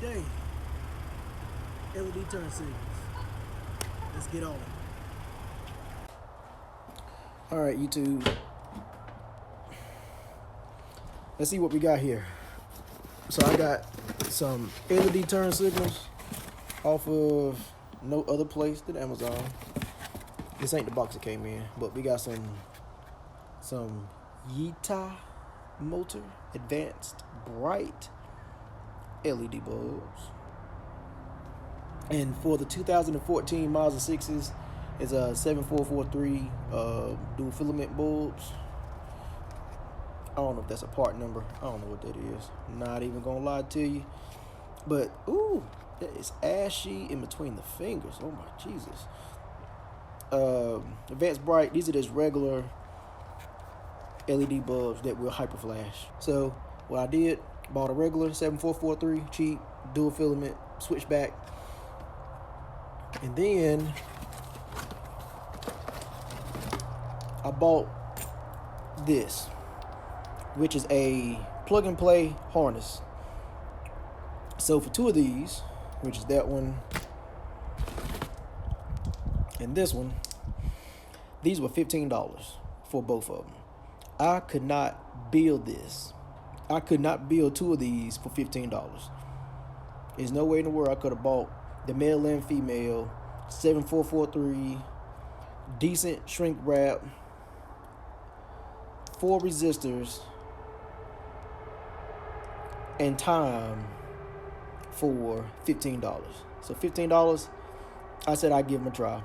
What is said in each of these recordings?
day. LED turn signals. Let's get on it. Alright, YouTube. Let's see what we got here. So I got some LED turn signals off of no other place than Amazon. This ain't the box it came in, but we got some Yita motor advanced bright LED bulbs. And for the 2014 Mazda 6s, it's a 7443 dual filament bulbs. I don't know if that's a part number. I don't know what that is. Not even gonna lie to you. But ooh, that is ashy in between the fingers. Oh my Jesus. Advanced bright. These are just regular LED bulbs that will hyper flash. So what I did, bought a regular 7443 cheap dual filament switchback, and then I bought this, which is a plug and play harness. So for two of these, which is that one and this one, these were $15 for both of them. I could not build this. I could not build two of these for $15. There's no way in the world I could have bought the male and female 7443 decent shrink wrap, 4 resistors, and time for $15. So $15, I said I'd give them a try.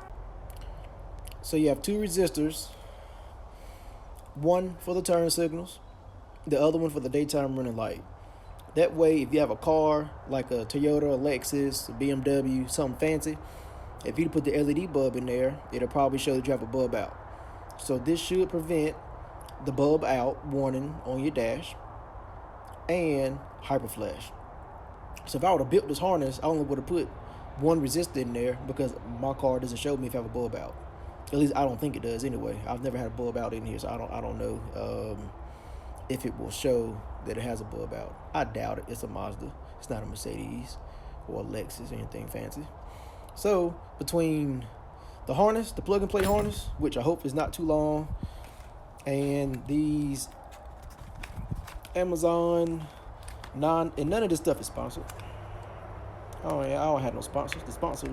So you have 2 resistors, one for the turn signals, the other one for the daytime running light. That way, if you have a car like a Toyota, a Lexus, a BMW, something fancy, if you put the LED bulb in there, it'll probably show that you have a bulb out. So this should prevent the bulb out warning on your dash and hyper flash. So if I would have built this harness, I only would have put one resistor in there because my car doesn't show me if I have a bulb out. At least I don't think it does anyway. I've never had a bulb out in here, so I don't know if it will show that it has a bulb out. I doubt it. It's a Mazda. It's not a Mercedes or a Lexus or anything fancy. So between the harness, the plug and play harness, which I hope is not too long, and these Amazon and none of this stuff is sponsored. Oh yeah, I don't have no sponsors. The sponsor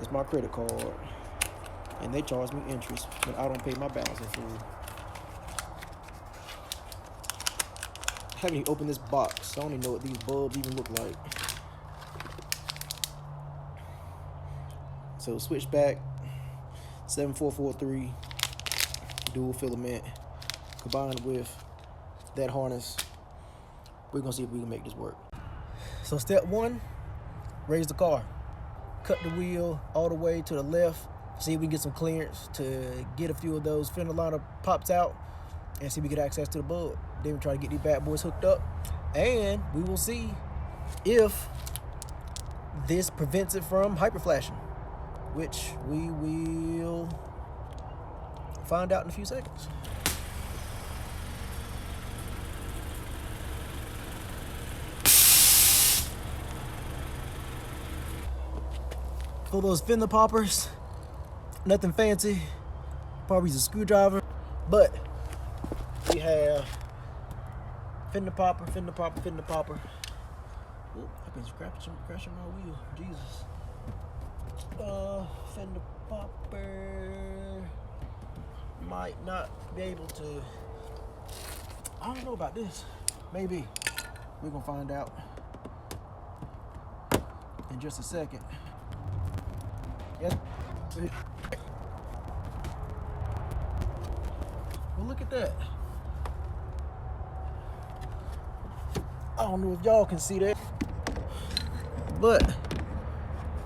is my credit card, and they charge me interest when I don't pay my balance in full. I haven't even opened this box. I don't even know what these bulbs even look like. So switchback 7443 dual filament combined with that harness. We're gonna see if we can make this work. So step 1, raise the car. Cut the wheel all the way to the left. See if we can get some clearance to get a few of those fender liner pops out and see if we get access to the bulb. Then we try to get these bad boys hooked up, and we will see if this prevents it from hyper flashing, which we will find out in a few seconds. For those fender poppers, nothing fancy, probably use a screwdriver, but we have fender popper. Oop, I've been scratching my wheel, Jesus. Fender popper might not be able to, I don't know about this, maybe. We're gonna find out in just a second. Yes. Well, look at that. I don't know if y'all can see that, but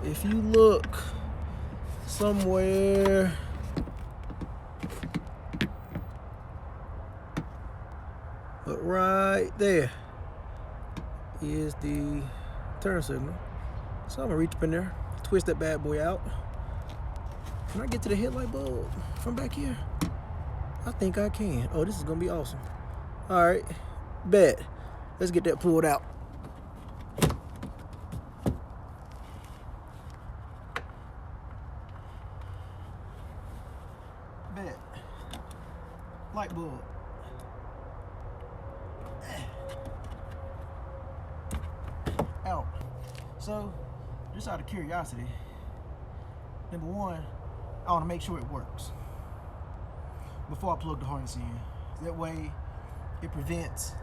if you look somewhere but right there is the turn signal. So I'm gonna reach up in there, twist that bad boy out. Can I get to the headlight bulb from back here? I think I can. Oh, this is gonna be awesome. All right, bet. Let's get that pulled out. at? Light bulb. Out. So, just out of curiosity, number one, I want to make sure it works before I plug the harness in. That way, it prevents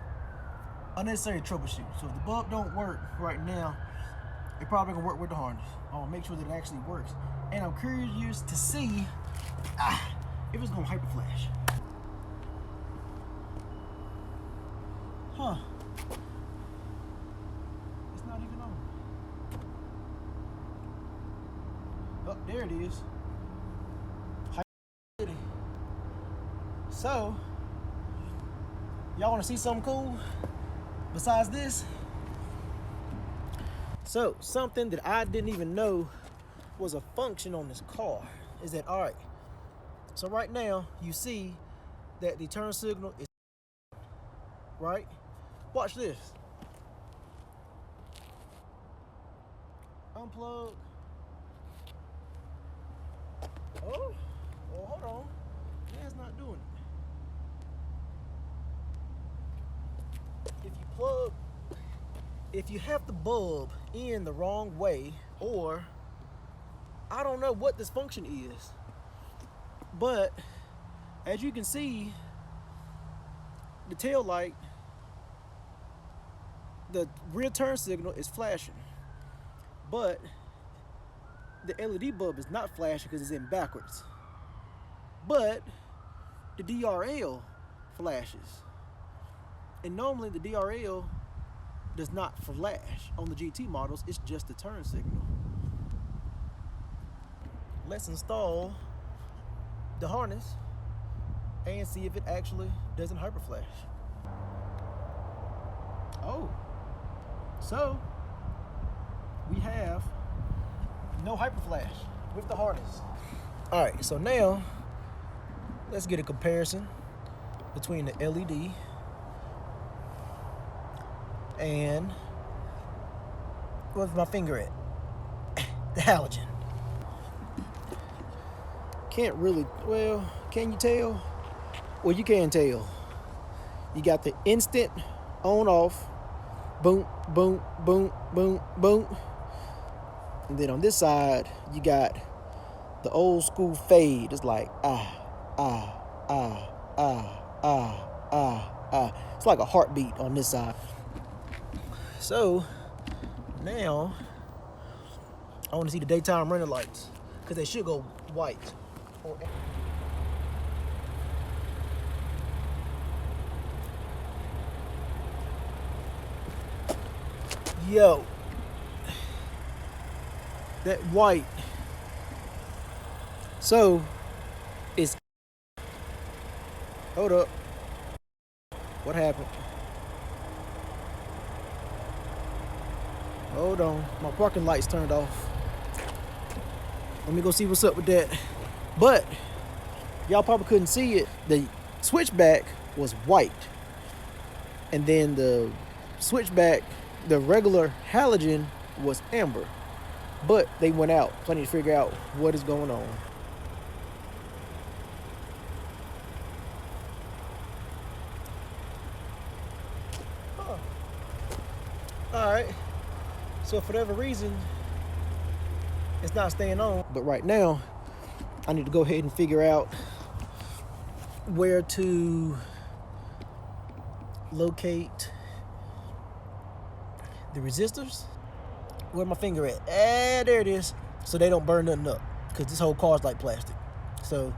unnecessary troubleshoot. So if the bulb don't work right now, it probably gonna work with the harness. I want to make sure that it actually works. And I'm curious to see if it's gonna hyper flash. Huh. It's not even on. Oh, there it is. So, y'all want to see something cool besides this? So, something that I didn't even know was a function on this car is that, all right, so right now you see that the turn signal is right. Watch this. Unplug. Oh, well, hold on. Yeah, it's not doing it. If you have the bulb in the wrong way, or I don't know what this function is, but as you can see, the tail light, the rear turn signal is flashing, but the LED bulb is not flashing because it's in backwards. But the DRL flashes, and normally the DRL does not flash on the GT models. It's just the turn signal. Let's install the harness and see if it actually doesn't hyper flash. Oh, so we have no hyper flash with the harness. All right, so now let's get a comparison between the LED and where's my finger at? The halogen. Can't really, well, can you tell? Well, you can tell. You got the instant on off, boom, boom, boom, boom, boom. And then on this side, you got the old school fade. It's like It's like a heartbeat on this side. So now I want to see the daytime running lights because they should go white. Yo, that white. So it's, hold up. What happened? Hold on, my parking light's turned off. Let me go see what's up with that. But y'all probably couldn't see it. The switchback was white, and then the switchback, the regular halogen, was amber. But they went out. So I need to figure out what is going on. Huh. All right. So for whatever reason, it's not staying on. But right now, I need to go ahead and figure out where to locate the resistors. Where my finger at? There it is. So they don't burn nothing up, because this whole car's like plastic. So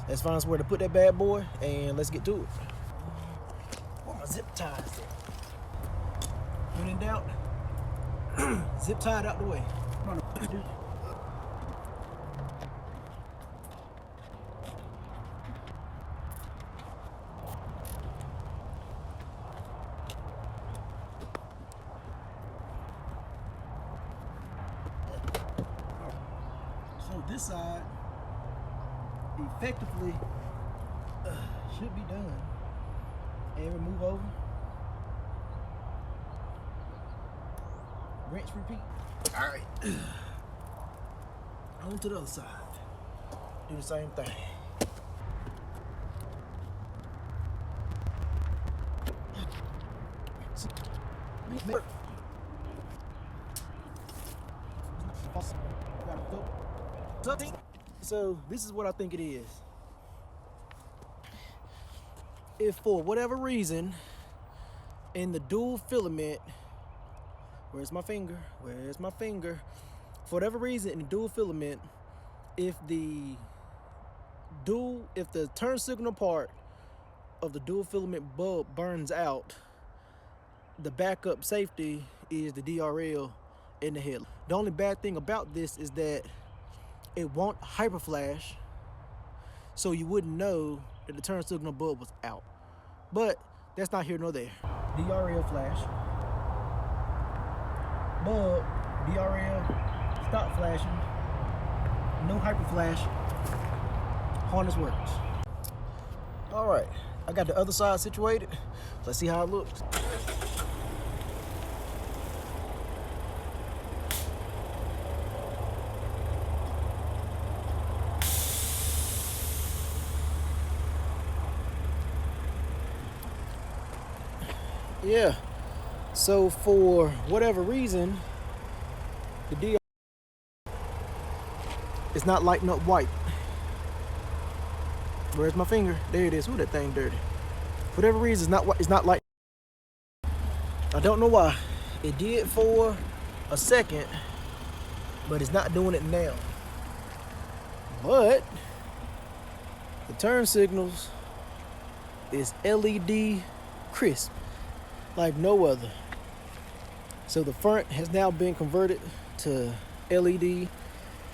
let's find somewhere to put that bad boy, and let's get to it. Where my zip ties at? When in doubt, zip tie it out the way. Come on, dude. So this side effectively should be done. And we move over. Rinse, repeat. All right. On to the other side. Do the same thing. So this is what I think it is. If for whatever reason in the dual filament, where's my finger? For whatever reason in the dual filament, if the turn signal part of the dual filament bulb burns out, the backup safety is the DRL in the headlight. The only bad thing about this is that it won't hyperflash, so you wouldn't know that the turn signal bulb was out. But that's not here nor there. DRL flash, bulb, DRL, stop flashing, no hyperflash, harness works. All right, I got the other side situated. Let's see how it looks. Yeah, so for whatever reason, the DR is not lighting up white. Where's my finger? There it is. Ooh, that thing dirty. For whatever reason, it's not light. I don't know why. It did for a second, but it's not doing it now. But the turn signals is LED crisp, like no other. So the front has now been converted to LED.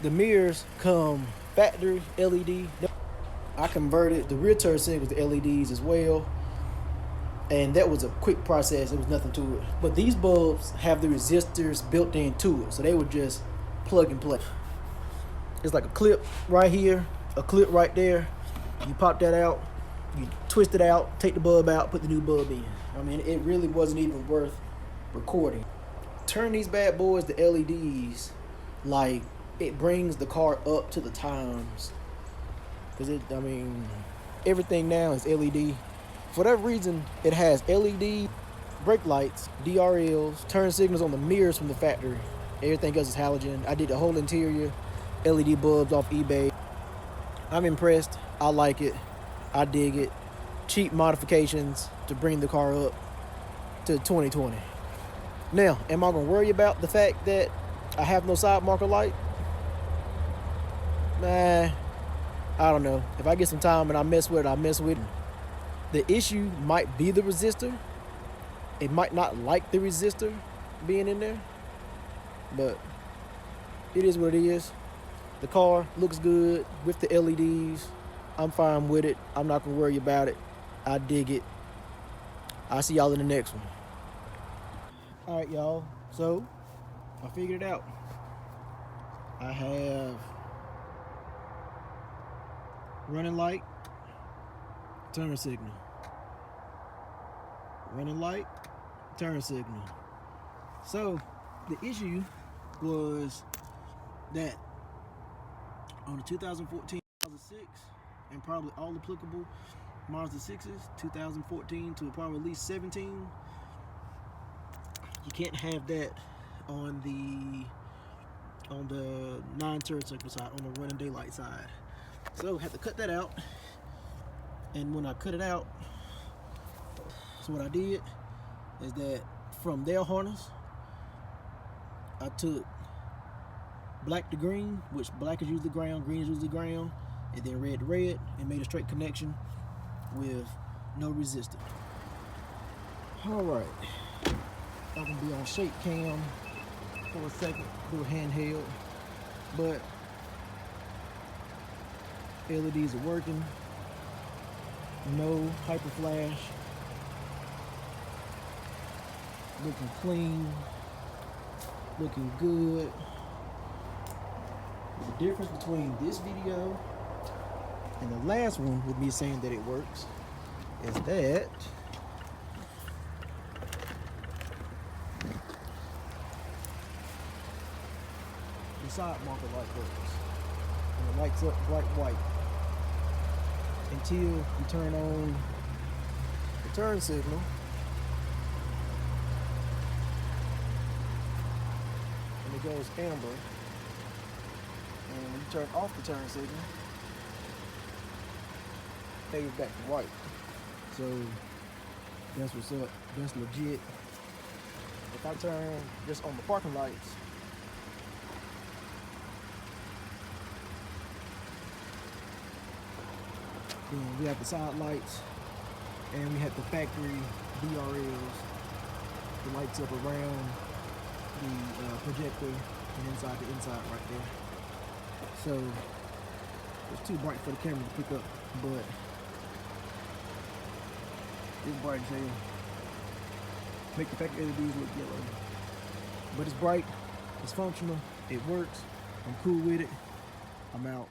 The mirrors come factory LED. I converted the rear turn signals to LEDs as well, and that was a quick process. There was nothing to it. But these bulbs have the resistors built into it, so they would just plug and play. It's like a clip right here, a clip right there. You pop that out, you twist it out, take the bulb out, put the new bulb in. I mean, it really wasn't even worth recording. Turn these bad boys to LEDs, like it brings the car up to the times. Because everything now is LED. For whatever reason, it has LED brake lights, DRLs, turn signals on the mirrors from the factory. Everything else is halogen. I did the whole interior, LED bulbs off eBay. I'm impressed. I like it. I dig it. Cheap modifications to bring the car up to 2020. Now, am I going to worry about the fact that I have no side marker light? Nah, I don't know. If I get some time and I mess with it, I mess with it. The issue might be the resistor. It might not like the resistor being in there, but it is what it is. The car looks good with the LEDs. I'm fine with it. I'm not gonna worry about it. I dig it. I'll see y'all in the next one. All right, y'all. So I figured it out. I have running light, turn signal. Running light, turn signal. So the issue was that on the 2014 Mazda 6 and probably all applicable Mazda 6s, 2014 to probably at least 17, you can't have that on the non-turn signal side, on the running daylight side. So I had to cut that out. And when I cut it out, so what I did is that from their harness, I took black to green, which black is usually ground, green is usually ground, and then red to red, and made a straight connection with no resistor. All right, I'm gonna be on shake cam for a second, do a handheld, but LEDs are working, no hyper flash, looking clean, looking good. The difference between this video and the last one with me saying that it works is that the side marker light works. And it lights up bright white until you turn on the turn signal. goes amber. And when you turn off the turn signal, it fades back to white. So that's what's up. That's legit. If I turn just on the parking lights, then we have the side lights, and we have the factory VRLs, the lights up around the projector and inside the inside right there. So it's too bright for the camera to pick up, but it's bright as hell. Make the factory LEDs look yellow, but it's bright, it's functional, it works. I'm cool with it. I'm out.